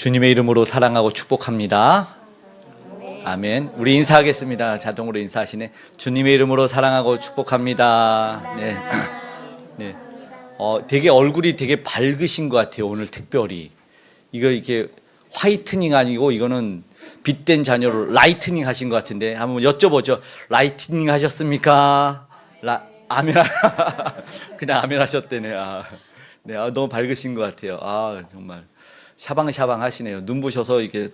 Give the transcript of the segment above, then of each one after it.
주님의 이름으로 사랑하고 축복합니다. 아멘. 우리 인사하겠습니다. 자동으로 인사하시네. 주님의 이름으로 사랑하고 축복합니다. 네. 네. 되게 얼굴이 되게 밝으신 것 같아요. 오늘 특별히. 이걸 이렇게 화이트닝 아니고 이거는 빛된 자녀로 라이트닝 하신 것 같은데 한번 여쭤보죠. 라이트닝 하셨습니까? 아멘. 그냥 아멘 하셨대네. 네, 너무 밝으신 것 같아요. 정말 샤방샤방 하시네요. 눈부셔서 이게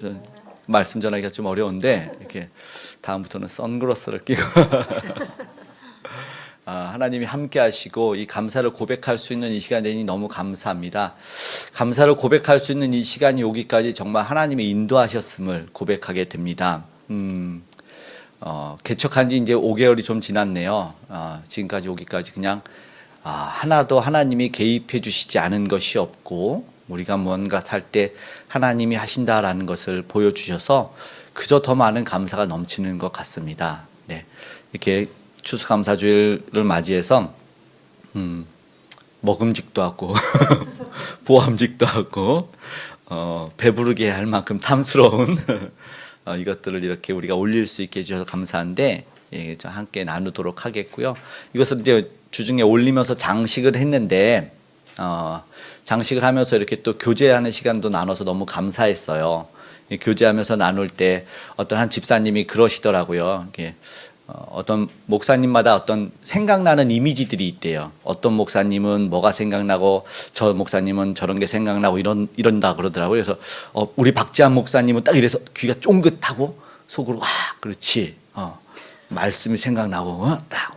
말씀 전하기가 좀 어려운데 이렇게 다음부터는 선글라스를 끼고 하나님이 함께 하시고 이 감사를 고백할 수 있는 이 시간이 되니 너무 감사합니다. 감사를 고백할 수 있는 이 시간이 오기까지 정말 하나님이 인도하셨음을 고백하게 됩니다. 개척한 지 이제 5개월이 좀 지났네요. 지금까지 오기까지 그냥 하나도 하나님이 개입해 주시지 않은 것이 없고 우리가 뭔가 할 때 하나님이 하신다라는 것을 보여주셔서 그저 더 많은 감사가 넘치는 것 같습니다. 네, 이렇게 추수감사주일을 맞이해서 먹음직도 하고 보암직도 하고 배부르게 할 만큼 탐스러운 이것들을 이렇게 우리가 올릴 수 있게 해주셔서 감사한데 함께 나누도록 하겠고요. 이것을 이제 주중에 올리면서 장식을 했는데 장식을 하면서 이렇게 또 교제하는 시간도 나눠서 너무 감사했어요. 교제하면서 나눌 때 어떤 한 집사님이 그러시더라고요. 어떤 목사님마다 어떤 생각나는 이미지들이 있대요. 어떤 목사님은 뭐가 생각나고 저 목사님은 저런 게 생각나고 이런다 그러더라고요. 그래서 우리 박지한 목사님은 딱 이래서 귀가 쫑긋하고 속으로 그렇지 말씀이 생각나고 딱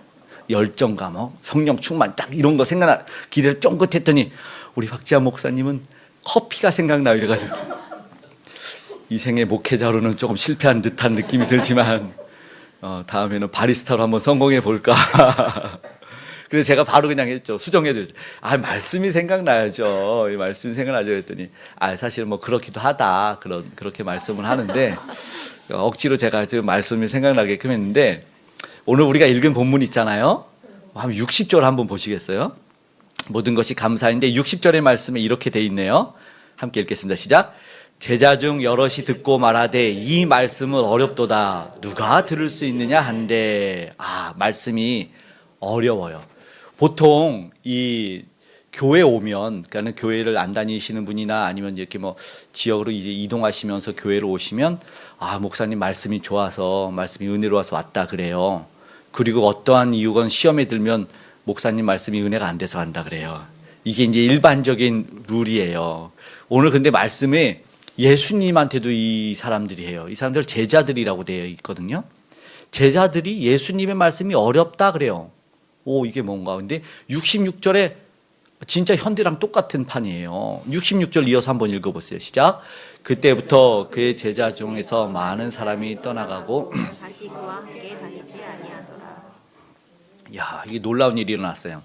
열정감 성령 충만 딱 이런 거 생각나 기대를 쫑긋했더니 우리 박지한 목사님은 커피가 생각나요. 이래가지고 이 생의 목회자로는 조금 실패한 듯한 느낌이 들지만 다음에는 바리스타로 한번 성공해 볼까. 그래서 제가 바로 그냥 했죠. 수정해드렸죠. 말씀이 생각나야죠. 이 말씀이 생각나죠. 했더니 사실 뭐 그렇기도 하다. 그렇게 말씀을 하는데 억지로 제가 지금 말씀이 생각나게끔 했는데 오늘 우리가 읽은 본문 있잖아요. 한번 60절 한번 보시겠어요? 모든 것이 감사인데 60절의 말씀에 이렇게 돼 있네요. 함께 읽겠습니다. 시작. 제자 중 여럿이 듣고 말하되 이 말씀은 어렵도다. 누가 들을 수 있느냐 한데 말씀이 어려워요. 보통 이 교회 오면 그러니까 교회를 안 다니시는 분이나 아니면 이렇게 뭐 지역으로 이제 이동하시면서 교회로 오시면 목사님 말씀이 좋아서 말씀이 은혜로워서 왔다 그래요. 그리고 어떠한 이유건 시험에 들면 목사님 말씀이 은혜가 안 돼서 간다 그래요. 이게 이제 일반적인 룰이에요. 오늘 근데 말씀에 예수님한테도 이 사람들이 해요. 이 사람들 제자들이라고 되어 있거든요. 제자들이 예수님의 말씀이 어렵다 그래요. 이게 뭔가. 근데 66절에 진짜 현대랑 똑같은 판이에요. 66절 이어서 한번 읽어보세요. 시작. 그때부터 그의 제자 중에서 많은 사람이 떠나가고 다시 그와 함께 다니지 아니하더라. 이게 놀라운 일이 일어났어요.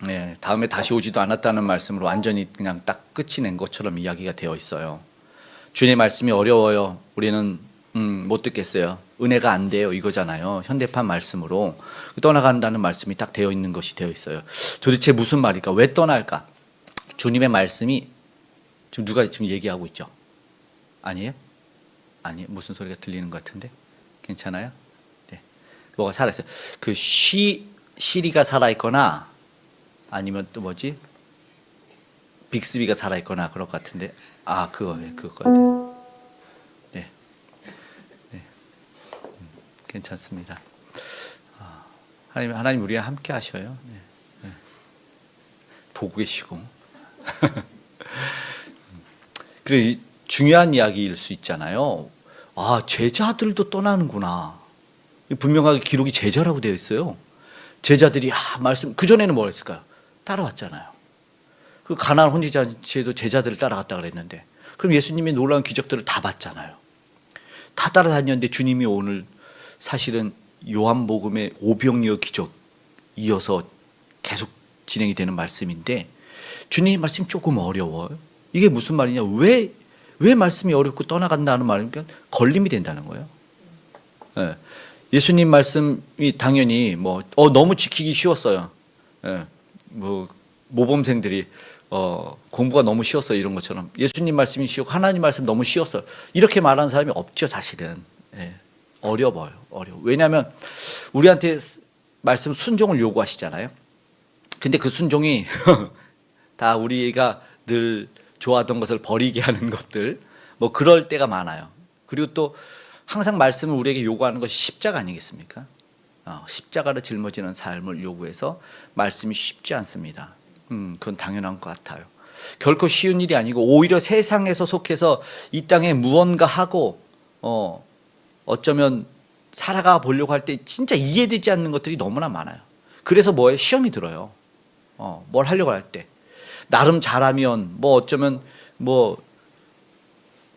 네, 다음에 다시 오지도 않았다는 말씀으로 완전히 그냥 딱 끝이 낸 것처럼 이야기가 되어 있어요. 주님의 말씀이 어려워요. 우리는 못 듣겠어요. 은혜가 안 돼요. 이거잖아요. 현대판 말씀으로 떠나간다는 말씀이 딱 되어 있는 것이 되어 있어요. 도대체 무슨 말일까? 왜 떠날까? 주님의 말씀이 지금 누가 지금 얘기하고 있죠? 아니에요? 아니에요? 무슨 소리가 들리는 것 같은데? 괜찮아요? 네. 뭐가 살아있어요? 그 시리가 살아있거나 아니면 또 뭐지? 빅스비가 살아있거나 그럴 것 같은데 그거 같아요. 네. 괜찮습니다. 하나님 우리와 함께 하셔요. 네. 보고 계시고. 그래 중요한 이야기일 수 있잖아요. 제자들도 떠나는구나. 분명하게 기록이 제자라고 되어 있어요. 제자들이 말씀 그 전에는 뭐 했을까요? 따라왔잖아요. 그 가나안 혼인잔치에도 제자들을 따라갔다 그랬는데 그럼 예수님이 놀라운 기적들을 다 봤잖아요. 다 따라다녔는데 주님이 오늘 사실은 요한복음의 오병이어 기적 이어서 계속 진행이 되는 말씀인데 주님의 말씀이 조금 어려워요. 이게 무슨 말이냐? 왜 말씀이 어렵고 떠나간다는 말이니까 걸림이 된다는 거예요. 네. 예수님 말씀이 당연히 너무 지키기 쉬웠어요. 뭐 모범생들이 공부가 너무 쉬웠어요. 이런 것처럼 예수님 말씀이 쉬웠고 하나님 말씀 너무 쉬웠어요. 이렇게 말하는 사람이 없죠. 사실은 어려워요. 왜냐하면 우리한테 말씀 순종을 요구하시잖아요. 근데 그 순종이 다 우리가 늘 좋아하던 것을 버리게 하는 것들 뭐 그럴 때가 많아요. 그리고 또 항상 말씀을 우리에게 요구하는 것이 십자가 아니겠습니까? 십자가를 짊어지는 삶을 요구해서 말씀이 쉽지 않습니다. 그건 당연한 것 같아요. 결코 쉬운 일이 아니고 오히려 세상에서 속해서 이 땅에 무언가 하고 어쩌면 살아가 보려고 할 때 진짜 이해되지 않는 것들이 너무나 많아요. 그래서 뭐에 시험이 들어요. 뭘 하려고 할 때 나름 잘하면 뭐 어쩌면 뭐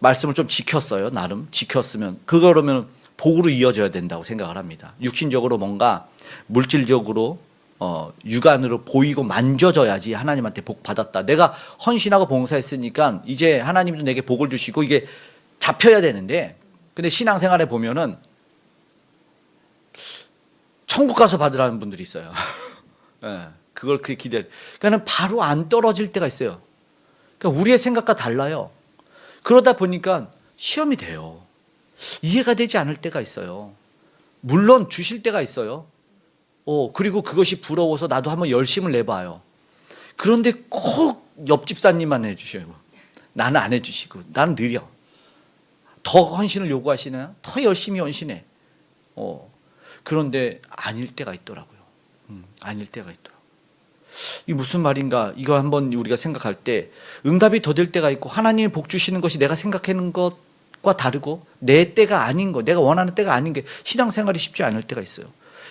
말씀을 좀 지켰어요. 나름 지켰으면 그러면 복으로 이어져야 된다고 생각을 합니다. 육신적으로 뭔가 물질적으로 육안으로 보이고 만져져야지 하나님한테 복 받았다. 내가 헌신하고 봉사했으니까 이제 하나님도 내게 복을 주시고 이게 잡혀야 되는데 근데 신앙생활에 보면은 천국 가서 받으라는 분들이 있어요. 네, 그걸 그렇게 기대. 그러니까는 바로 안 떨어질 때가 있어요. 그러니까 우리의 생각과 달라요. 그러다 보니까 시험이 돼요. 이해가 되지 않을 때가 있어요. 물론 주실 때가 있어요. 그리고 그것이 부러워서 나도 한번 열심을 내봐요. 그런데 꼭 옆집사님만 해주셔요. 나는 안 해주시고 나는 느려. 더 헌신을 요구하시나? 더 열심히 헌신해. 그런데 아닐 때가 있더라고요. 아닐 때가 있더라고요. 이게 무슨 말인가? 이거 한번 우리가 생각할 때 응답이 더딜 때가 있고 하나님이 복 주시는 것이 내가 생각하는 것과 다르고 내 때가 아닌 것, 내가 원하는 때가 아닌 게 신앙생활이 쉽지 않을 때가 있어요.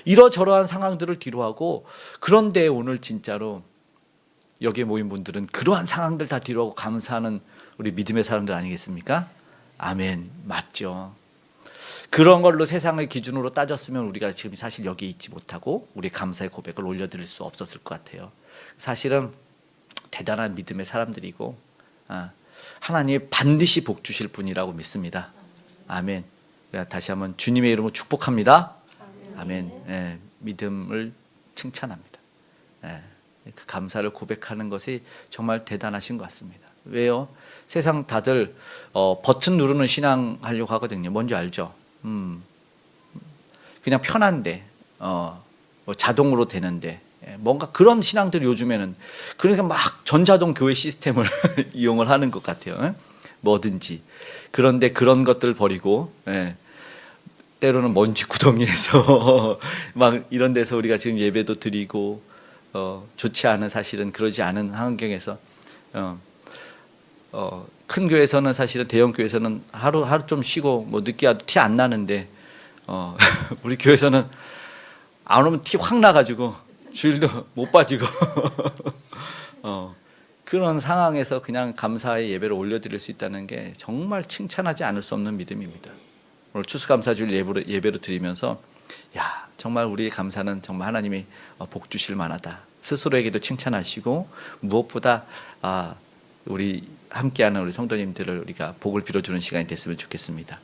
이러저러한 상황들을 뒤로하고 그런데 오늘 진짜로 여기에 모인 분들은 그러한 상황들 다 뒤로하고 감사하는 우리 믿음의 사람들 아니겠습니까? 아멘. 맞죠. 그런 걸로 세상의 기준으로 따졌으면 우리가 지금 사실 여기에 있지 못하고 우리 감사의 고백을 올려드릴 수 없었을 것 같아요. 사실은 대단한 믿음의 사람들이고 하나님이 반드시 복 주실 분이라고 믿습니다. 아멘. 다시 한번 주님의 이름으로 축복합니다. 아멘. 믿음을 칭찬합니다. 그 감사를 고백하는 것이 정말 대단하신 것 같습니다. 왜요? 세상 다들 버튼 누르는 신앙 하려고 하거든요. 뭔지 알죠? 그냥 편한데 뭐 자동으로 되는데 뭔가 그런 신앙들이 요즘에는 그러니까 막 전자동 교회 시스템을 이용을 하는 것 같아요. 뭐든지. 그런데 그런 것들 버리고 때로는 먼지 구덩이에서 막 이런 데서 우리가 지금 예배도 드리고 좋지 않은 사실은 그러지 않은 환경에서 큰 교회에서는 사실은 대형 교회에서는 하루 좀 쉬고 뭐 늦게 와도 티 안 나는데 우리 교회에서는 안 오면 티 확 나가지고 주일도 못 빠지고 그런 상황에서 그냥 감사의 예배를 올려드릴 수 있다는 게 정말 칭찬하지 않을 수 없는 믿음입니다. 오늘 추수감사주일 예배로 드리면서 야 정말 우리의 감사는 정말 하나님이 복 주실 만하다. 스스로에게도 칭찬하시고 무엇보다 우리 함께하는 우리 성도님들을 우리가 복을 빌어주는 시간이 됐으면 좋겠습니다.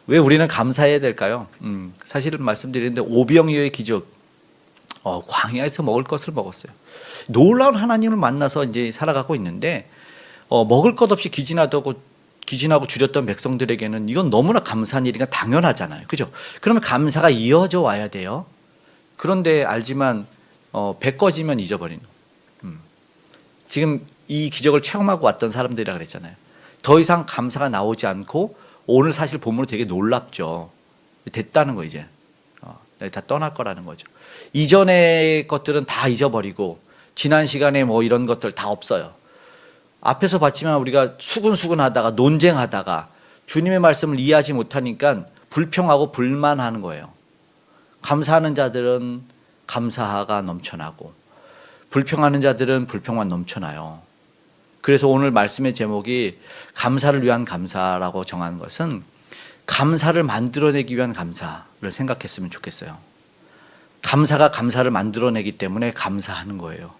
왜 우리는 감사해야 될까요? 사실은 말씀드리는데 오병이어의 기적, 광야에서 먹을 것을 먹었어요. 놀라운 하나님을 만나서 이제 살아가고 있는데 먹을 것 없이 기진하고 줄였던 백성들에게는 이건 너무나 감사한 일이니까 당연하잖아요. 그죠? 그러면 감사가 이어져 와야 돼요. 그런데 알지만 배 꺼지면 잊어버리는. 지금 이 기적을 체험하고 왔던 사람들이라 그랬잖아요. 더 이상 감사가 나오지 않고 오늘 사실 본문은 되게 놀랍죠. 됐다는 거 이제 다 떠날 거라는 거죠. 이전의 것들은 다 잊어버리고 지난 시간에 뭐 이런 것들 다 없어요. 앞에서 봤지만 우리가 수근수근하다가 논쟁하다가 주님의 말씀을 이해하지 못하니까 불평하고 불만하는 거예요. 감사하는 자들은 감사가 넘쳐나고 불평하는 자들은 불평만 넘쳐나요. 그래서 오늘 말씀의 제목이 감사를 위한 감사라고 정한 것은 감사를 만들어내기 위한 감사를 생각했으면 좋겠어요. 감사가 감사를 만들어내기 때문에 감사하는 거예요.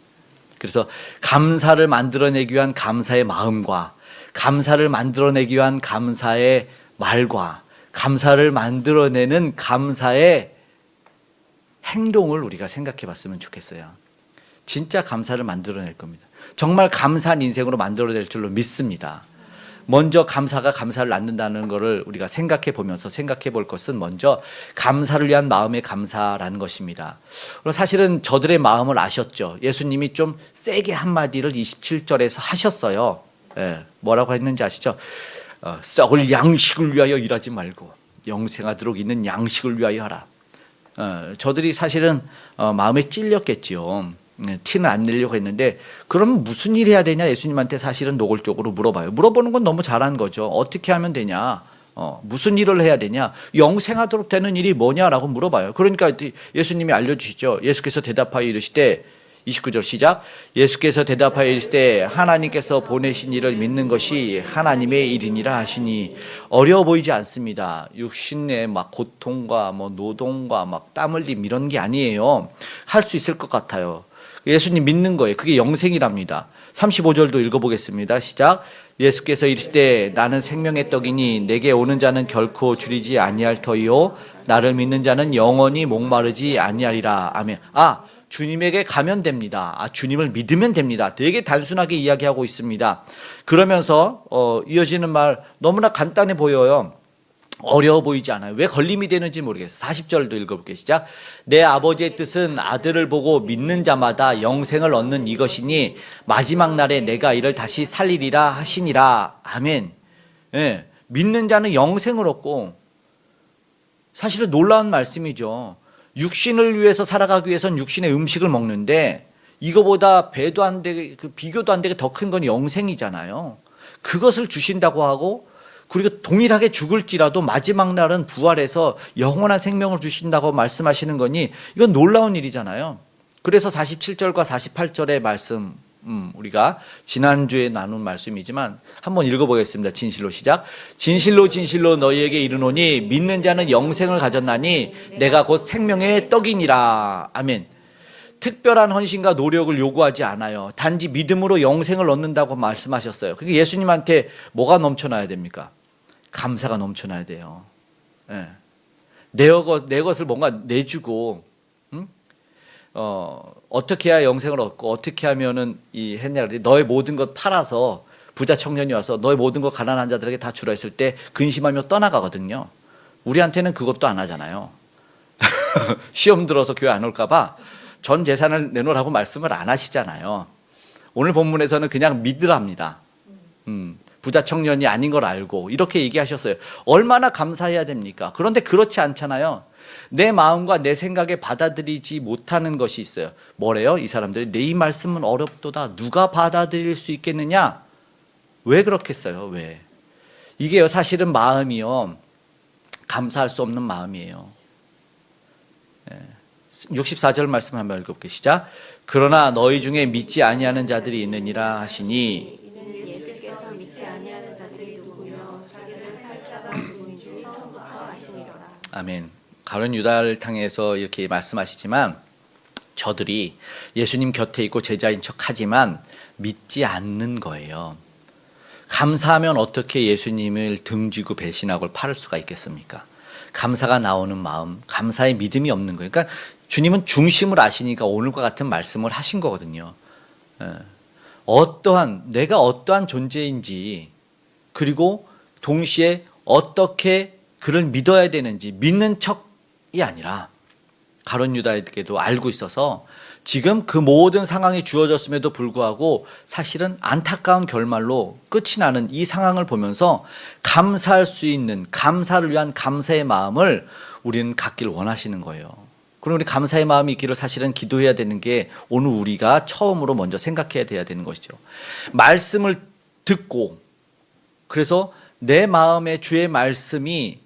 그래서 감사를 만들어내기 위한 감사의 마음과 감사를 만들어내기 위한 감사의 말과 감사를 만들어내는 감사의 행동을 우리가 생각해 봤으면 좋겠어요. 진짜 감사를 만들어낼 겁니다. 정말 감사한 인생으로 만들어낼 줄로 믿습니다. 먼저 감사가 감사를 낳는다는 것을 우리가 생각해 보면서 생각해 볼 것은 먼저 감사를 위한 마음의 감사라는 것입니다. 그리고 사실은 저들의 마음을 아셨죠. 예수님이 좀 세게 한마디를 27절에서 하셨어요. 예, 뭐라고 했는지 아시죠? 썩을 양식을 위하여 일하지 말고 영생하도록 있는 양식을 위하여 하라. 저들이 사실은 마음에 찔렸겠지요. 티는 안 내려고 했는데 그럼 무슨 일 해야 되냐 예수님한테 사실은 노골적으로 물어봐요. 물어보는 건 너무 잘한 거죠. 어떻게 하면 되냐, 무슨 일을 해야 되냐, 영생하도록 되는 일이 뭐냐라고 물어봐요. 그러니까 예수님이 알려주시죠. 예수께서 대답하여 이르시되 29절 시작. 예수께서 대답하여 이르시되 하나님께서 보내신 이를 믿는 것이 하나님의 일이니라 하시니. 어려워 보이지 않습니다. 육신의 막 고통과 뭐 노동과 막 땀 흘림 이런 게 아니에요. 할 수 있을 것 같아요. 예수님 믿는 거예요. 그게 영생이랍니다. 35절도 읽어보겠습니다. 시작. 예수께서 이르시되 나는 생명의 떡이니 내게 오는 자는 결코 줄이지 아니할 터이요 나를 믿는 자는 영원히 목마르지 아니하리라. 아멘. 주님에게 가면 됩니다. 주님을 믿으면 됩니다. 되게 단순하게 이야기하고 있습니다. 그러면서 이어지는 말 너무나 간단해 보여요. 어려워 보이지 않아요. 왜 걸림이 되는지 모르겠어요. 40절도 읽어볼게요. 시작. 내 아버지의 뜻은 아들을 보고 믿는 자마다 영생을 얻는 이것이니 마지막 날에 내가 이를 다시 살리리라 하시니라. 아멘. 예, 믿는 자는 영생을 얻고, 사실은 놀라운 말씀이죠. 육신을 위해서 살아가기 위해서는 육신의 음식을 먹는데 이거보다 배도 안 되게 비교도 안 되게 더 큰 건 영생이잖아요. 그것을 주신다고 하고, 그리고 동일하게 죽을지라도 마지막 날은 부활해서 영원한 생명을 주신다고 말씀하시는 거니 이건 놀라운 일이잖아요. 그래서 47절과 48절의 말씀, 우리가 지난주에 나눈 말씀이지만 한번 읽어보겠습니다. 진실로 시작. 진실로 진실로 너희에게 이르노니 믿는 자는 영생을 가졌나니 내가 곧 생명의 떡이니라. 아멘. 특별한 헌신과 노력을 요구하지 않아요. 단지 믿음으로 영생을 얻는다고 말씀하셨어요. 그러니까 예수님한테 뭐가 넘쳐나야 됩니까? 감사가 넘쳐나야 돼요. 예. 내 것을 뭔가 내주고, 어떻게 해야 영생을 얻고 어떻게 하면은 이 했냐, 너의 모든 것 팔아서 부자 청년이 와서 너의 모든 것 가난한 자들에게 다 주라 했을 때 근심하며 떠나가거든요. 우리한테는 그것도 안 하잖아요. 시험 들어서 교회 안 올까 봐 전 재산을 내놓으라고 말씀을 안 하시잖아요. 오늘 본문에서는 그냥 믿으랍니다. 부자 청년이 아닌 걸 알고 이렇게 얘기하셨어요. 얼마나 감사해야 됩니까? 그런데 그렇지 않잖아요. 내 마음과 내 생각에 받아들이지 못하는 것이 있어요. 뭐래요? 이 사람들이 내 이 말씀은 어렵도다. 누가 받아들일 수 있겠느냐? 왜 그렇겠어요? 왜? 이게요, 사실은 마음이요, 감사할 수 없는 마음이에요. 64절 말씀 한번 읽어볼게요. 시작. 그러나 너희 중에 믿지 아니하는 자들이 있느니라 하시니. 예수께서 믿지 아니하는 자들이 누구며 자기를 팔자가 누구인지 처음부터 아시니라. 아멘. 가룟 유다를 향해서 이렇게 말씀하시지만 저들이 예수님 곁에 있고 제자인 척하지만 믿지 않는 거예요. 감사하면 어떻게 예수님을 등지고 배신하고 팔을 수가 있겠습니까? 감사가 나오는 마음, 감사의 믿음이 없는 거예요. 그러니까 주님은 중심을 아시니까 오늘과 같은 말씀을 하신 거거든요. 내가 어떠한 존재인지, 그리고 동시에 어떻게 그를 믿어야 되는지 믿는 척이 아니라 가룟 유다에게도 알고 있어서 지금 그 모든 상황이 주어졌음에도 불구하고 사실은 안타까운 결말로 끝이 나는 이 상황을 보면서 감사할 수 있는, 감사를 위한 감사의 마음을 우리는 갖길 원하시는 거예요. 그럼 우리 감사의 마음이 있기를 사실은 기도해야 되는 게 오늘 우리가 처음으로 먼저 생각해야 돼야 되는 것이죠. 말씀을 듣고, 그래서 내 마음에 주의 말씀이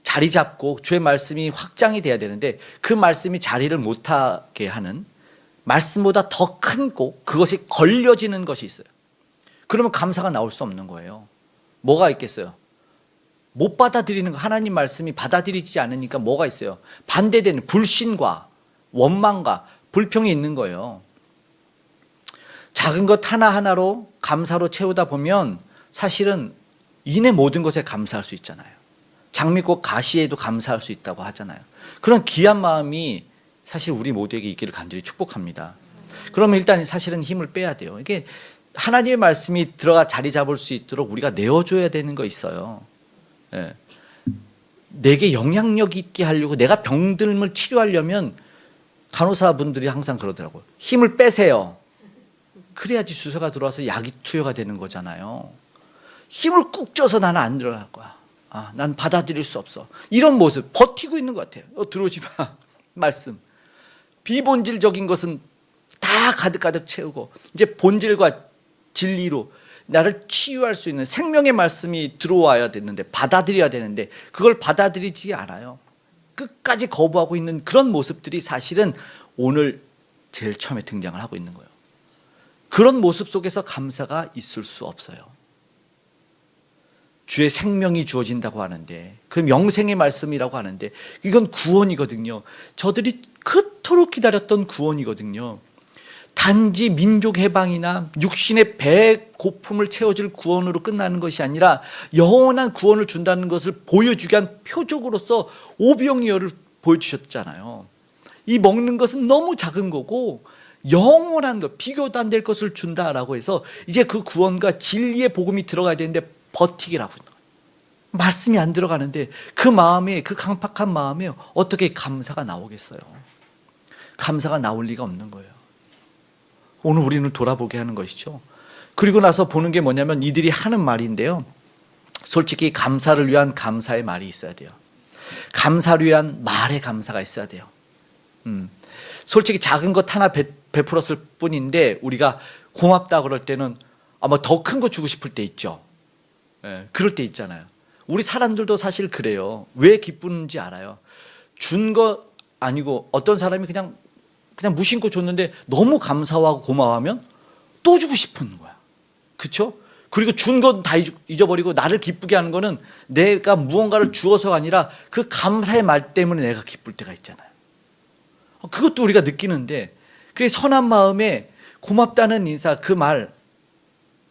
자리 잡고 주의 말씀이 확장이 돼야 되는데 그 말씀이 자리를 못하게 하는, 말씀보다 더 큰 꼭 그것이 걸려지는 것이 있어요. 그러면 감사가 나올 수 없는 거예요. 뭐가 있겠어요? 못 받아들이는 거, 하나님 말씀이 받아들이지 않으니까 뭐가 있어요? 반대되는 불신과 원망과 불평이 있는 거예요. 작은 것 하나하나로 감사로 채우다 보면 사실은 인의 모든 것에 감사할 수 있잖아요. 장미꽃 가시에도 감사할 수 있다고 하잖아요. 그런 귀한 마음이 사실 우리 모두에게 있기를 간절히 축복합니다. 그러면 일단 사실은 힘을 빼야 돼요. 이게 하나님의 말씀이 들어가 자리 잡을 수 있도록 우리가 내어줘야 되는 거 있어요. 예. 내게 영향력 있게 하려고, 내가 병듦을 치료하려면 간호사분들이 항상 그러더라고요. 힘을 빼세요. 그래야지 주사가 들어와서 약이 투여가 되는 거잖아요. 힘을 꾹 줘서 나는 안 들어갈 거야. 난 받아들일 수 없어. 이런 모습 버티고 있는 것 같아요. 들어오지 마. 말씀. 비본질적인 것은 다 가득가득 채우고 이제 본질과 진리로 나를 치유할 수 있는 생명의 말씀이 들어와야 되는데, 받아들여야 되는데 그걸 받아들이지 않아요. 끝까지 거부하고 있는 그런 모습들이 사실은 오늘 제일 처음에 등장을 하고 있는 거예요. 그런 모습 속에서 감사가 있을 수 없어요. 주의 생명이 주어진다고 하는데, 그럼 영생의 말씀이라고 하는데, 이건 구원이거든요. 저들이 그토록 기다렸던 구원이거든요. 단지 민족 해방이나 육신의 배 고픔을 채워줄 구원으로 끝나는 것이 아니라 영원한 구원을 준다는 것을 보여주기 위한 표적으로서 오병이어를 보여주셨잖아요. 이 먹는 것은 너무 작은 거고 영원한 것, 비교도 안 될 것을 준다라고 해서 이제 그 구원과 진리의 복음이 들어가야 되는데 버티기라고 하는 거예요. 말씀이 안 들어가는데 그 마음에, 그 강팍한 마음에 어떻게 감사가 나오겠어요? 감사가 나올 리가 없는 거예요. 오늘 우리는 돌아보게 하는 것이죠. 그리고 나서 보는 게 뭐냐면 이들이 하는 말인데요. 솔직히 감사를 위한 감사의 말이 있어야 돼요. 감사를 위한 말의 감사가 있어야 돼요. 솔직히 작은 것 하나 베풀었을 뿐인데 우리가 고맙다 그럴 때는 아마 더 큰 거 주고 싶을 때 있죠. 그럴 때 있잖아요. 우리 사람들도 사실 그래요. 왜 기쁘는지 알아요. 준 거 아니고 어떤 사람이 그냥 무심코 줬는데 너무 감사하고 고마워하면 또 주고 싶은 거야. 그렇죠? 그리고 준 건 다 잊어버리고 나를 기쁘게 하는 거는 내가 무언가를 주어서가 아니라 그 감사의 말 때문에 내가 기쁠 때가 있잖아요. 그것도 우리가 느끼는데, 그래 선한 마음에 고맙다는 인사, 그 말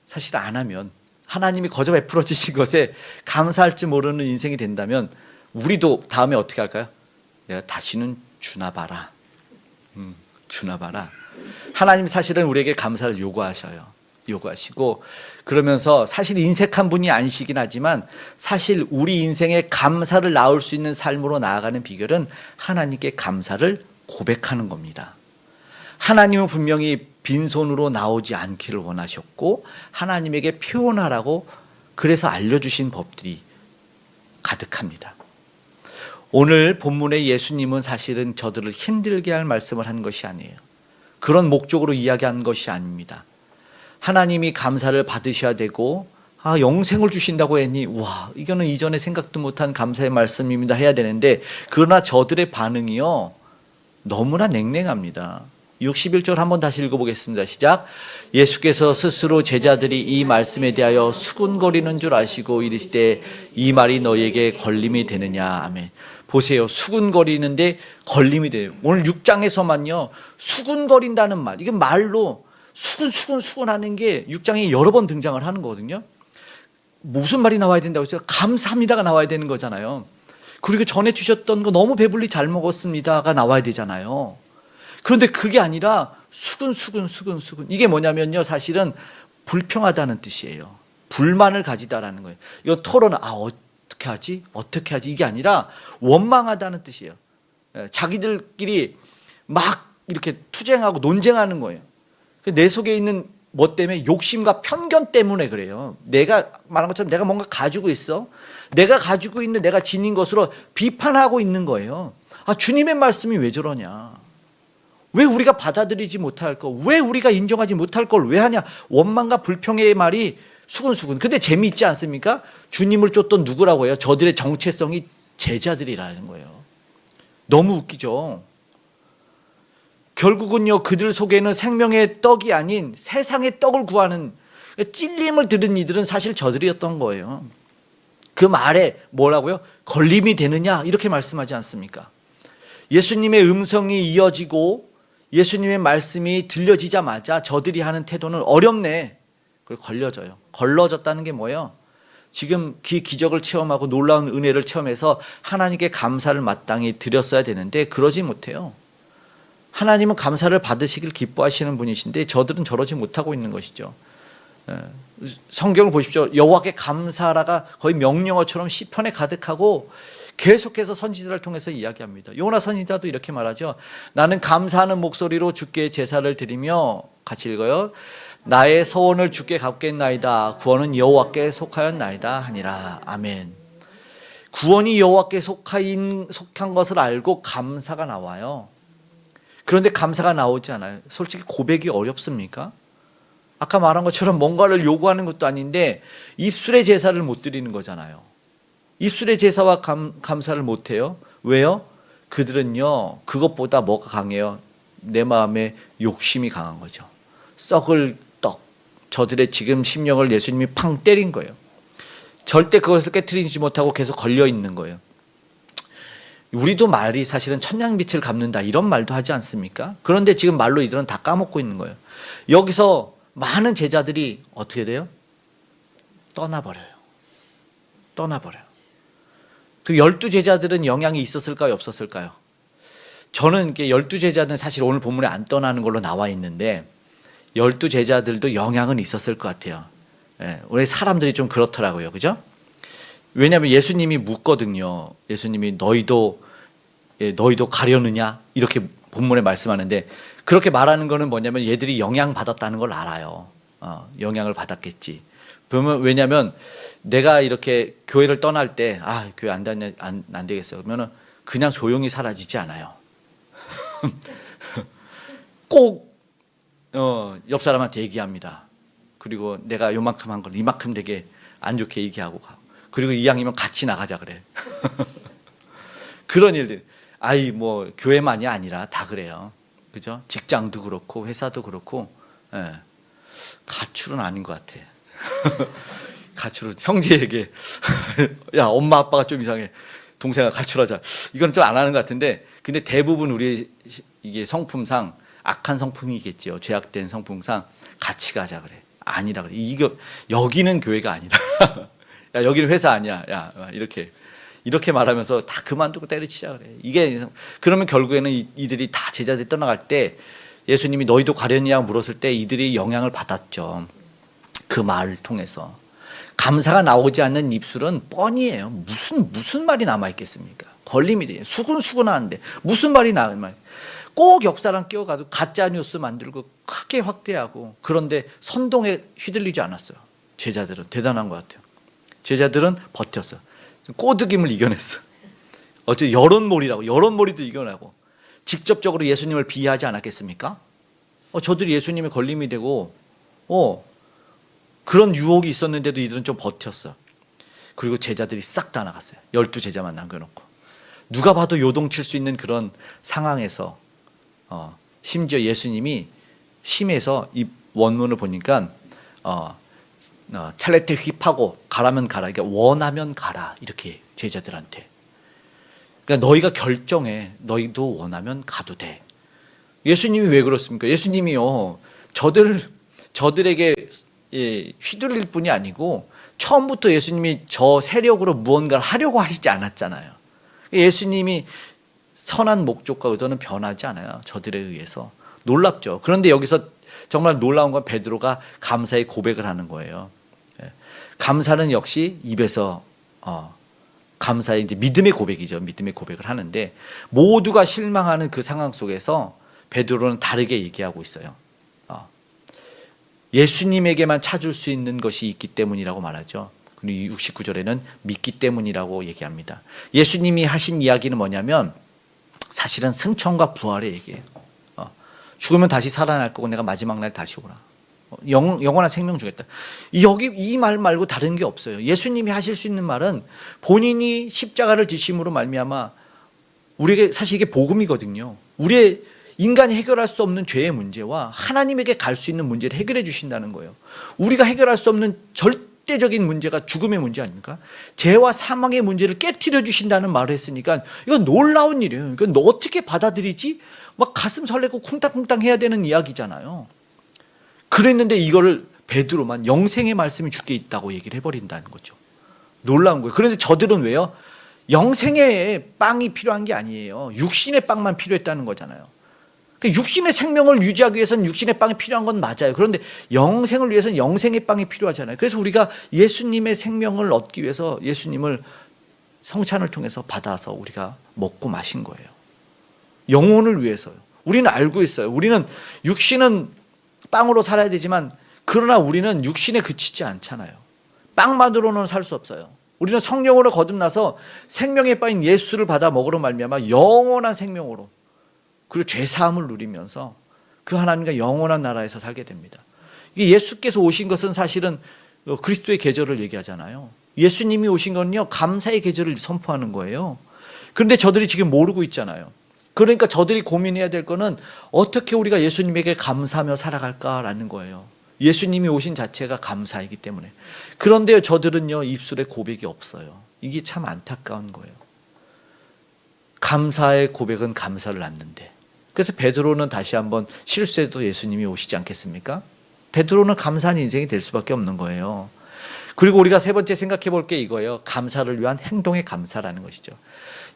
사실 안 하면, 하나님이 거저 베풀어 주신 것에 감사할 줄 모르는 인생이 된다면 우리도 다음에 어떻게 할까요? 내가 다시는 주나 봐라. 주나 봐라. 하나님 사실은 우리에게 감사를 요구하시고 그러면서 사실 인색한 분이 아니시긴 하지만 사실 우리 인생에 감사를 낳을 수 있는 삶으로 나아가는 비결은 하나님께 감사를 고백하는 겁니다. 하나님은 분명히 빈손으로 나오지 않기를 원하셨고 하나님에게 표현하라고 그래서 알려주신 법들이 가득합니다. 오늘 본문의 예수님은 사실은 저들을 힘들게 할 말씀을 한 것이 아니에요. 그런 목적으로 이야기한 것이 아닙니다. 하나님이 감사를 받으셔야 되고 영생을 주신다고 했니? 와, 이거는 이전에 생각도 못한 감사의 말씀입니다 해야 되는데, 그러나 저들의 반응이요 너무나 냉랭합니다. 61절 한번 다시 읽어보겠습니다. 시작. 예수께서 스스로 제자들이 이 말씀에 대하여 수군거리는 줄 아시고 이르시되 이 말이 너희에게 걸림이 되느냐. 아멘. 보세요. 수군거리는데 걸림이 돼요. 오늘 6장에서만요 수군거린다는 말, 이게 말로 수군 하는 게 6장에 여러 번 등장을 하는 거거든요. 무슨 말이 나와야 된다고 했어요? 감사합니다가 나와야 되는 거잖아요. 그리고 전에 주셨던 거 너무 배불리 잘 먹었습니다가 나와야 되잖아요. 그런데 그게 아니라 수군. 이게 뭐냐면요, 사실은 불평하다는 뜻이에요. 불만을 가지다라는 거예요. 이거 토론, 어떻게 하지 이게 아니라 원망하다는 뜻이에요. 자기들끼리 막 이렇게 투쟁하고 논쟁하는 거예요. 내 속에 있는 뭐 때문에? 욕심과 편견 때문에 그래요. 내가 말한 것처럼 내가 뭔가 가지고 있어. 내가 가지고 있는, 내가 지닌 것으로 비판하고 있는 거예요. 주님의 말씀이 왜 저러냐? 왜 우리가 받아들이지 못할 거, 왜 우리가 인정하지 못할 걸 왜 하냐? 원망과 불평의 말이 수군수군. 근데 재미있지 않습니까? 주님을 쫓던 누구라고 해요? 저들의 정체성이 제자들이라는 거예요. 너무 웃기죠? 결국은요, 그들 속에는 생명의 떡이 아닌 세상의 떡을 구하는 찔림을 들은 이들은 사실 저들이었던 거예요. 그 말에 뭐라고요? 걸림이 되느냐? 이렇게 말씀하지 않습니까? 예수님의 음성이 이어지고 예수님의 말씀이 들려지자마자 저들이 하는 태도는 어렵네. 그걸 걸려져요. 걸러졌다는 게 뭐예요? 지금 기적을 체험하고 놀라운 은혜를 체험해서 하나님께 감사를 마땅히 드렸어야 되는데 그러지 못해요. 하나님은 감사를 받으시길 기뻐하시는 분이신데 저들은 저러지 못하고 있는 것이죠. 성경을 보십시오. 여호와께 감사하라가 거의 명령어처럼 시편에 가득하고 계속해서 선지자를 통해서 이야기합니다. 요나 선지자도 이렇게 말하죠. 나는 감사하는 목소리로 주께 제사를 드리며, 같이 읽어요. 나의 서원을 주께 갚겠나이다. 구원은 여호와께 속하였나이다 하니라. 아멘. 구원이 여호와께 속한 것을 알고 감사가 나와요. 그런데 감사가 나오지 않아요. 솔직히 고백이 어렵습니까? 아까 말한 것처럼 뭔가를 요구하는 것도 아닌데 입술의 제사를 못 드리는 거잖아요. 입술의 제사와 감사를 못 해요. 왜요? 그들은요, 그것보다 뭐가 강해요? 내 마음에 욕심이 강한 거죠. 썩을 떡, 저들의 지금 심령을 예수님이 팡 때린 거예요. 절대 그것을 깨트리지 못하고 계속 걸려 있는 거예요. 우리도 말이 사실은 천냥빛을 갚는다 이런 말도 하지 않습니까? 그런데 지금 말로 이들은 다 까먹고 있는 거예요. 여기서 많은 제자들이 어떻게 돼요? 떠나버려요. 그 12제자들은 영향이 있었을까요? 없었을까요? 저는 12제자는 사실 오늘 본문에 안 떠나는 걸로 나와 있는데 12제자들도 영향은 있었을 것 같아요. 우리 사람들이 좀 그렇더라고요. 그죠? 왜냐하면 예수님이 묻거든요. 예수님이 너희도 가려느냐? 이렇게 본문에 말씀하는데 그렇게 말하는 거는 뭐냐면 얘들이 영향 받았다는 걸 알아요. 영향을 받았겠지. 왜냐하면 내가 이렇게 교회를 떠날 때 교회 안 되겠어. 그러면 그냥 조용히 사라지지 않아요. 꼭 옆 사람한테 얘기합니다. 그리고 내가 요만큼 한 걸 이만큼 되게 안 좋게 얘기하고 가고. 그리고 이왕이면 같이 나가자 그래. 그런 일들. 뭐 교회만이 아니라 다 그래요. 그죠? 직장도 그렇고 회사도 그렇고. 가출은 아닌 것 같아. 가출은 형제에게 야 엄마 아빠가 좀 이상해. 동생아 가출하자. 이건 좀 안 하는 것 같은데 근데 대부분 우리 이게 성품상 악한 성품이겠죠. 죄악된 성품상 같이 가자 그래. 아니라 그래. 여기는 교회가 아니다. 야 여기는 회사 아니야. 야 이렇게 말하면서 다 그만두고 때려치자 그래. 그러면 결국에는 이들이 다 제자들이 떠나갈 때 예수님이 너희도 가려느냐 물었을 때 이들이 영향을 받았죠. 그 말을 통해서. 감사가 나오지 않는 입술은 뻔히예요. 무슨 말이 남아 있겠습니까? 걸림이 돼요. 수근수근하는데 무슨 말이 남아? 꼭 역사랑 끼워가도 가짜 뉴스 만들고 크게 확대하고 그런데 선동에 휘둘리지 않았어요. 제자들은 대단한 것 같아요. 제자들은 버텼어. 꼬드김을 이겨냈어. 어째 여론몰이도 이겨내고 직접적으로 예수님을 비하하지 않았겠습니까? 저들이 예수님의 걸림이 되고 그런 유혹이 있었는데도 이들은 좀 버텼어. 그리고 제자들이 싹 다 나갔어요. 12제자만 남겨놓고. 누가 봐도 요동칠 수 있는 그런 상황에서 심지어 예수님이 심해서 이 원문을 보니까 텔레테 휘파고 가라면 가라. 그러니까 원하면 가라. 이렇게 제자들한테. 그러니까 너희가 결정해. 너희도 원하면 가도 돼. 예수님이 왜 그렇습니까? 예수님이요. 저들에게 휘둘릴 뿐이 아니고 처음부터 예수님이 저 세력으로 무언가를 하려고 하시지 않았잖아요. 예수님이 선한 목적과 의도는 변하지 않아요. 저들에 의해서. 놀랍죠. 그런데 여기서 정말 놀라운 건 베드로가 감사의 고백을 하는 거예요. 감사는 역시 입에서 감사의 이제 믿음의 고백이죠. 믿음의 고백을 하는데 모두가 실망하는 그 상황 속에서 베드로는 다르게 얘기하고 있어요. 예수님에게만 찾을 수 있는 것이 있기 때문이라고 말하죠. 그리고 69절에는 믿기 때문이라고 얘기합니다. 예수님이 하신 이야기는 뭐냐면 사실은 승천과 부활의 얘기예요. 죽으면 다시 살아날 거고 내가 마지막 날 다시 오라. 영원한 생명 주겠다. 여기 이 말 말고 다른 게 없어요. 예수님이 하실 수 있는 말은 본인이 십자가를 지심으로 말미암아 우리에게 사실 이게 복음이거든요. 우리의 인간이 해결할 수 없는 죄의 문제와 하나님에게 갈 수 있는 문제를 해결해 주신다는 거예요. 우리가 해결할 수 없는 절대적인 문제가 죽음의 문제 아닙니까? 죄와 사망의 문제를 깨트려 주신다는 말을 했으니까 이건 놀라운 일이에요. 이건 너 어떻게 받아들이지? 막 가슴 설레고 쿵땅쿵땅 해야 되는 이야기잖아요. 그랬는데 이거를 베드로만 영생의 말씀이 주께 있다고 얘기를 해버린다는 거죠. 놀라운 거예요. 그런데 저들은 왜요? 영생의 빵이 필요한 게 아니에요. 육신의 빵만 필요했다는 거잖아요. 그러니까 육신의 생명을 유지하기 위해서는 육신의 빵이 필요한 건 맞아요. 그런데 영생을 위해서는 영생의 빵이 필요하잖아요. 그래서 우리가 예수님의 생명을 얻기 위해서 예수님을 성찬을 통해서 받아서 우리가 먹고 마신 거예요. 영혼을 위해서요. 우리는 알고 있어요. 우리는 육신은 빵으로 살아야 되지만 그러나 우리는 육신에 그치지 않잖아요. 빵만으로는 살 수 없어요. 우리는 성령으로 거듭나서 생명의 빵인 예수를 받아 먹으로 말미암아 영원한 생명으로 그리고 죄사함을 누리면서 그 하나님과 영원한 나라에서 살게 됩니다. 이게 예수께서 오신 것은 사실은 그리스도의 계절을 얘기하잖아요. 예수님이 오신 건요 감사의 계절을 선포하는 거예요. 그런데 저들이 지금 모르고 있잖아요. 그러니까 저들이 고민해야 될 거는 어떻게 우리가 예수님에게 감사하며 살아갈까라는 거예요. 예수님이 오신 자체가 감사이기 때문에. 그런데 저들은요 입술에 고백이 없어요. 이게 참 안타까운 거예요. 감사의 고백은 감사를 낳는데. 그래서 베드로는 다시 한번 실수해도 예수님이 오시지 않겠습니까? 베드로는 감사한 인생이 될 수밖에 없는 거예요. 그리고 우리가 세 번째 생각해 볼 게 이거예요. 감사를 위한 행동의 감사라는 것이죠.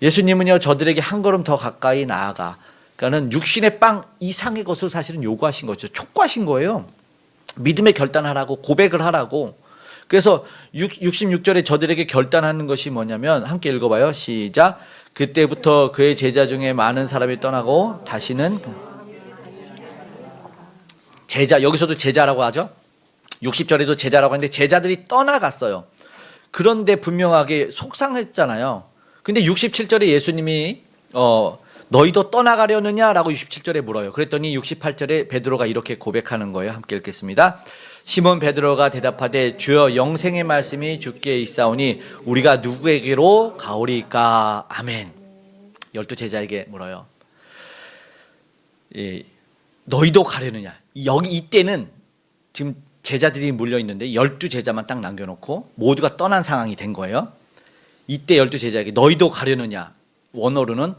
예수님은요 저들에게 한 걸음 더 가까이 나아가 그러니까는 육신의 빵 이상의 것을 사실은 요구하신 거죠. 촉구하신 거예요. 믿음의 결단하라고 고백을 하라고. 그래서 66절에 저들에게 결단하는 것이 뭐냐면 함께 읽어봐요. 시작. 그때부터 그의 제자 중에 많은 사람이 떠나고 다시는 제자, 여기서도 제자라고 하죠. 60절에도 제자라고 하는데 제자들이 떠나갔어요. 그런데 분명하게 속상했잖아요. 근데 67절에 예수님이 너희도 떠나가려느냐라고 67절에 물어요. 그랬더니 68절에 베드로가 이렇게 고백하는 거예요. 함께 읽겠습니다. 시몬 베드로가 대답하되 주여 영생의 말씀이 주께 있사오니 우리가 누구에게로 가오리까. 아멘. 12 제자에게 물어요. 너희도 가려느냐. 여기 이때는 지금 제자들이 몰려 있는데 12 제자만 딱 남겨놓고 모두가 떠난 상황이 된 거예요. 이때 12 제자에게 너희도 가려느냐. 원어로는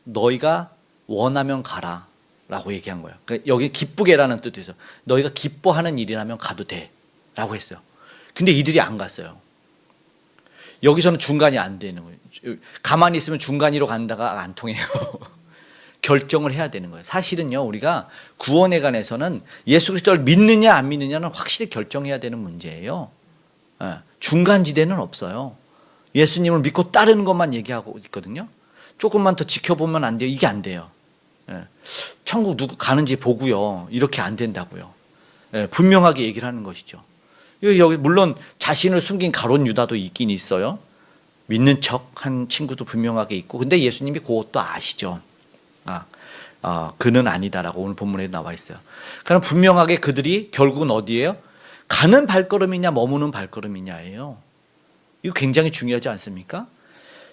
너희가 원하면 가라 라고 얘기한 거예요. 그러니까 여기 기쁘게라는 뜻에서 너희가 기뻐하는 일이라면 가도 돼 라고 했어요. 근데 이들이 안 갔어요. 여기서는 중간이 안 되는 거예요. 가만히 있으면 중간이로 간다가 안 통해요. 결정을 해야 되는 거예요. 사실은요 우리가 구원에 관해서는 예수 그리스도를 믿느냐 안 믿느냐는 확실히 결정해야 되는 문제예요. 중간지대는 없어요. 예수님을 믿고 따르는 것만 얘기하고 있거든요. 조금만 더 지켜보면 안 돼요. 이게 안 돼요. 천국 누구 가는지 보고요. 이렇게 안 된다고요. 분명하게 얘기를 하는 것이죠. 여기 물론 자신을 숨긴 가룟 유다도 있긴 있어요. 믿는 척 한 친구도 분명하게 있고. 근데 예수님이 그것도 아시죠. 그는 아니다라고 오늘 본문에 나와 있어요. 그럼 분명하게 그들이 결국은 어디예요? 가는 발걸음이냐 머무는 발걸음이냐예요. 이거 굉장히 중요하지 않습니까?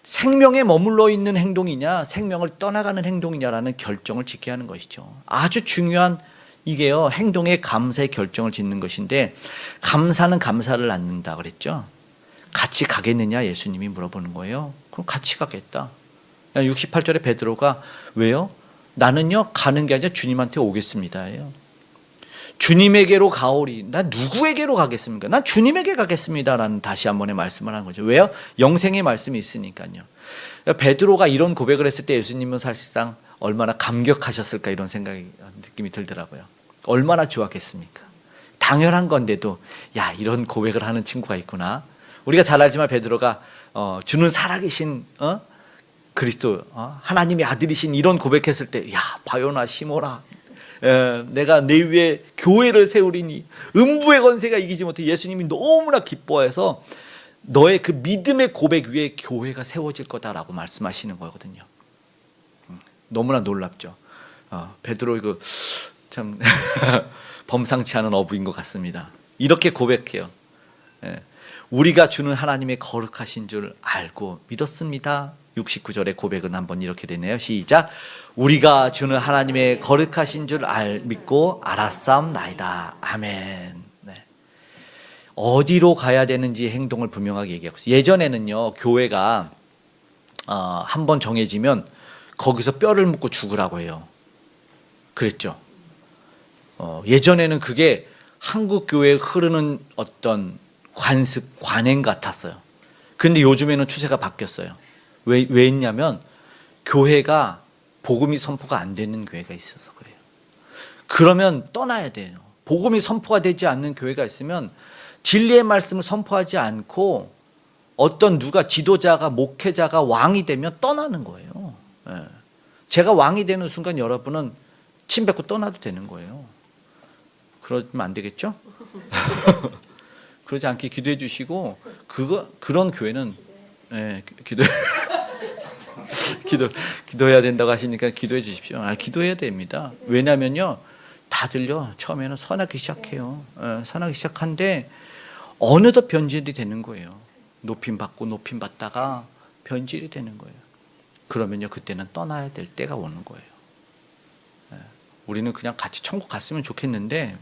생명에 머물러 있는 행동이냐 생명을 떠나가는 행동이냐라는 결정을 짓게 하는 것이죠. 아주 중요한 이게요 행동의 감사의 결정을 짓는 것인데 감사는 감사를 낳는다 그랬죠. 같이 가겠느냐 예수님이 물어보는 거예요. 그럼 같이 가겠다. 68절에 베드로가 왜요? 나는요 가는 게 아니라 주님한테 오겠습니다예요. 주님에게로 가오리. 난 누구에게로 가겠습니까? 난 주님에게 가겠습니다라는 다시 한 번의 말씀을 한 거죠. 왜요? 영생의 말씀이 있으니까요. 베드로가 이런 고백을 했을 때 예수님은 사실상 얼마나 감격하셨을까 이런 느낌이 들더라고요. 얼마나 좋았겠습니까? 당연한 건데도 야 이런 고백을 하는 친구가 있구나. 우리가 잘 알지만 베드로가 주는 살아계신 그리스도 하나님의 아들이신 이런 고백했을 때 야 바요나 시모라 내가 내 위에 교회를 세우리니 음부의 권세가 이기지 못해. 예수님이 너무나 기뻐해서 너의 그 믿음의 고백 위에 교회가 세워질 거다라고 말씀하시는 거거든요. 너무나 놀랍죠. 베드로 이거 참 범상치 않은 어부인 것 같습니다. 이렇게 고백해요. 우리가 주는 하나님의 거룩하신 줄 알고 믿었습니다. 69절의 고백은 한번 이렇게 되네요. 시작. 우리가 주는 하나님의 거룩하신 줄 믿고 알았사옵나이다. 아멘. 네. 어디로 가야 되는지 행동을 분명하게 얘기하고 있어요. 예전에는요 교회가 한번 정해지면 거기서 뼈를 묻고 죽으라고 해요. 그랬죠. 예전에는 그게 한국 교회에 흐르는 어떤 관습, 관행 같았어요. 그런데 요즘에는 추세가 바뀌었어요. 왜 했냐면 교회가 복음이 선포가 안 되는 교회가 있어서 그래요. 그러면 떠나야 돼요. 복음이 선포가 되지 않는 교회가 있으면 진리의 말씀을 선포하지 않고 어떤 누가 지도자가 목회자가 왕이 되면 떠나는 거예요. 예. 제가 왕이 되는 순간 여러분은 침 뱉고 떠나도 되는 거예요. 그러면 안 되겠죠? 그러지 않게 기도해 주시고 그런 교회는 예, 기도해야 된다고 하시니까 기도해 주십시오. 기도해야 됩니다. 왜냐면요. 다들요. 처음에는 선하기 시작해요. 선하기 시작한데 어느덧 변질이 되는 거예요. 높임 받고 높임 받다가 변질이 되는 거예요. 그러면요. 그때는 떠나야 될 때가 오는 거예요. 우리는 그냥 같이 천국 갔으면 좋겠는데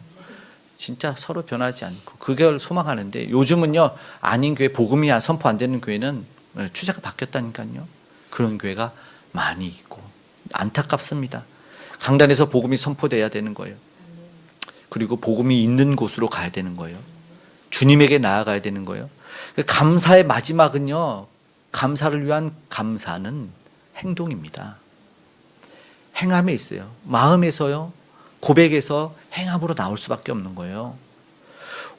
진짜 서로 변하지 않고 그걸 소망하는데 요즘은요. 아닌 교회 복음이 선포 안 되는 교회는 추세가 바뀌었다니까요. 그런 교회가 많이 있고 안타깝습니다. 강단에서 복음이 선포돼야 되는 거예요. 그리고 복음이 있는 곳으로 가야 되는 거예요. 주님에게 나아가야 되는 거예요. 감사의 마지막은요. 감사를 위한 감사는 행동입니다. 행함에 있어요. 마음에서요. 고백에서 행함으로 나올 수밖에 없는 거예요.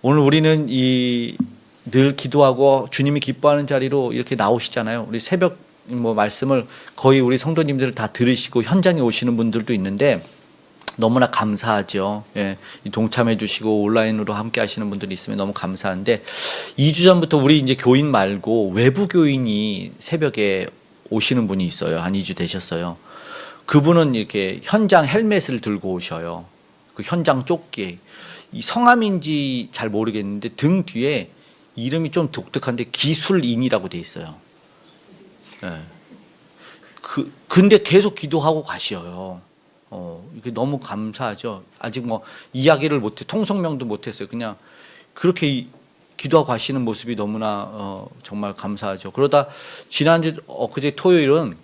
오늘 우리는 늘 기도하고 주님이 기뻐하는 자리로 이렇게 나오시잖아요. 우리 새벽 말씀을 거의 우리 성도님들 다 들으시고 현장에 오시는 분들도 있는데 너무나 감사하죠. 예, 동참해 주시고 온라인으로 함께 하시는 분들이 있으면 너무 감사한데 2주 전부터 우리 이제 교인 말고 외부 교인이 새벽에 오시는 분이 있어요. 한 2주 되셨어요. 그분은 이렇게 현장 헬멧을 들고 오셔요. 그 현장 조끼. 이 성함인지 잘 모르겠는데 등 뒤에 이름이 좀 독특한데 기술인이라고 돼 있어요. 예. 근데 계속 기도하고 가셔요. 이게 너무 감사하죠. 아직 이야기를 못해 통성명도 못했어요. 그냥 그렇게 기도하고 가시는 모습이 너무나 정말 감사하죠. 그러다 지난주 엊그제 토요일은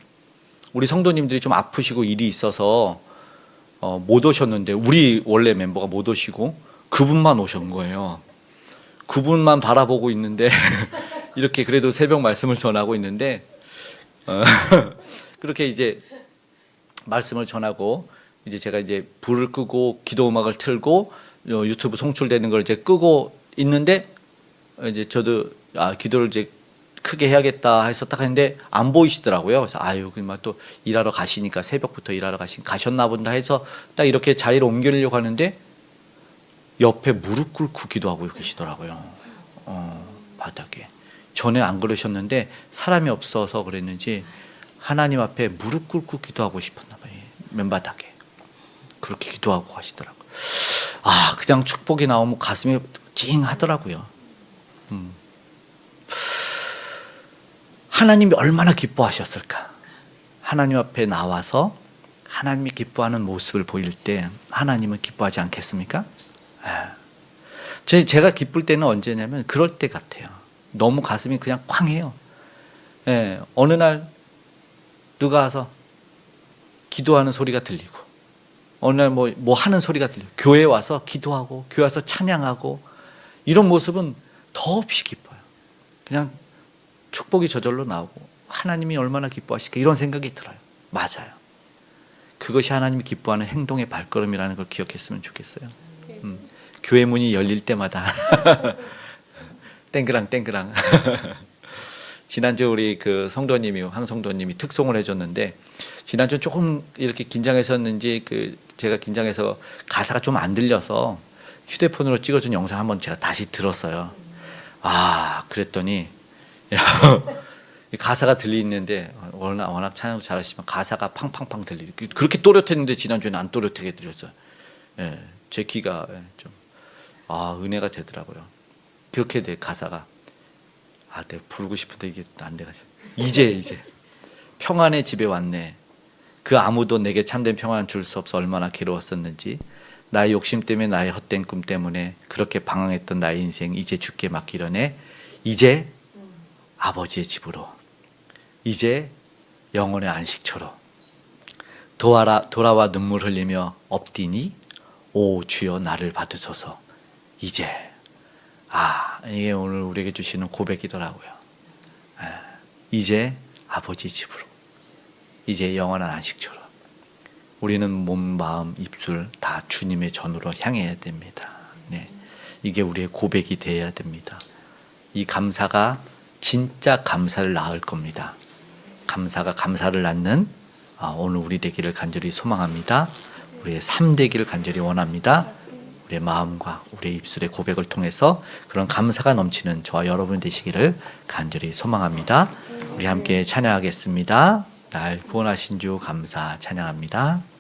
우리 성도님들이 좀 아프시고 일이 있어서 못 오셨는데 우리 원래 멤버가 못 오시고 그분만 오신 거예요. 그분만 바라보고 있는데 이렇게 그래도 새벽 말씀을 전하고 있는데 그렇게 이제 말씀을 전하고 이제 제가 이제 불을 끄고 기도 음악을 틀고 유튜브 송출되는 걸 이제 끄고 있는데 이제 저도 기도를 이제 크게 해야겠다 해서 딱 했는데 안 보이시더라고요. 그래서 그만 또 일하러 가시니까 새벽부터 일하러 가셨나 본다 해서 딱 이렇게 자리를 옮기려고 하는데 옆에 무릎 꿇고 기도하고 계시더라고요. 바닥에. 전에 안 그러셨는데 사람이 없어서 그랬는지 하나님 앞에 무릎 꿇고 기도하고 싶었나 봐요. 맨바닥에. 그렇게 기도하고 가시더라고요. 그냥 축복이 나오면 가슴이 찡하더라고요. 하나님이 얼마나 기뻐하셨을까? 하나님 앞에 나와서 하나님이 기뻐하는 모습을 보일 때 하나님은 기뻐하지 않겠습니까? 제가 기쁠 때는 언제냐면 그럴 때 같아요. 너무 가슴이 그냥 쾅해요. 어느 날 누가 와서 기도하는 소리가 들리고 어느 날 뭐 하는 소리가 들리고 교회에 와서 기도하고 교회 와서 찬양하고 이런 모습은 더없이 기뻐요. 그냥 축복이 저절로 나오고 하나님이 얼마나 기뻐하실까 이런 생각이 들어요. 맞아요. 그것이 하나님이 기뻐하는 행동의 발걸음이라는 걸 기억했으면 좋겠어요. 교회 문이 열릴 때마다 땡그랑 땡그랑 지난주 우리 그 한 성도님이 특송을 해줬는데 지난주 조금 이렇게 긴장했었는지 제가 긴장해서 가사가 좀 안 들려서 휴대폰으로 찍어준 영상 한번 제가 다시 들었어요. 그랬더니 가사가 들리는데 워낙 찬양도 잘하시면 가사가 팡팡팡 들리고 그렇게 또렷했는데 지난주에는 안 또렷하게 들렸어요. 제 귀가 좀 은혜가 되더라고요. 그렇게 돼 가사가 내가 부르고 싶은데 이게 안 돼가지고 이제 평안의 집에 왔네. 그 아무도 내게 참된 평안을 줄 수 없어 얼마나 괴로웠었는지 나의 욕심 때문에 나의 헛된 꿈 때문에 그렇게 방황했던 나의 인생 이제 주께 맡기려네. 이제 아버지의 집으로 이제 영혼의 안식처로 돌아와 눈물 흘리며 엎디니 오 주여 나를 받으소서. 이제 이게 오늘 우리에게 주시는 고백이더라고요. 이제 아버지 집으로 이제 영원한 안식처로 우리는 몸, 마음, 입술 다 주님의 전으로 향해야 됩니다. 네. 이게 우리의 고백이 되어야 됩니다. 이 감사가 진짜 감사를 낳을 겁니다. 감사가 감사를 낳는 오늘 우리 되기를 간절히 소망합니다. 우리의 삶 되기를 간절히 원합니다. 우리의 마음과 우리의 입술의 고백을 통해서 그런 감사가 넘치는 저와 여러분 되시기를 간절히 소망합니다. 우리 함께 찬양하겠습니다. 날 구원하신 주 감사 찬양합니다.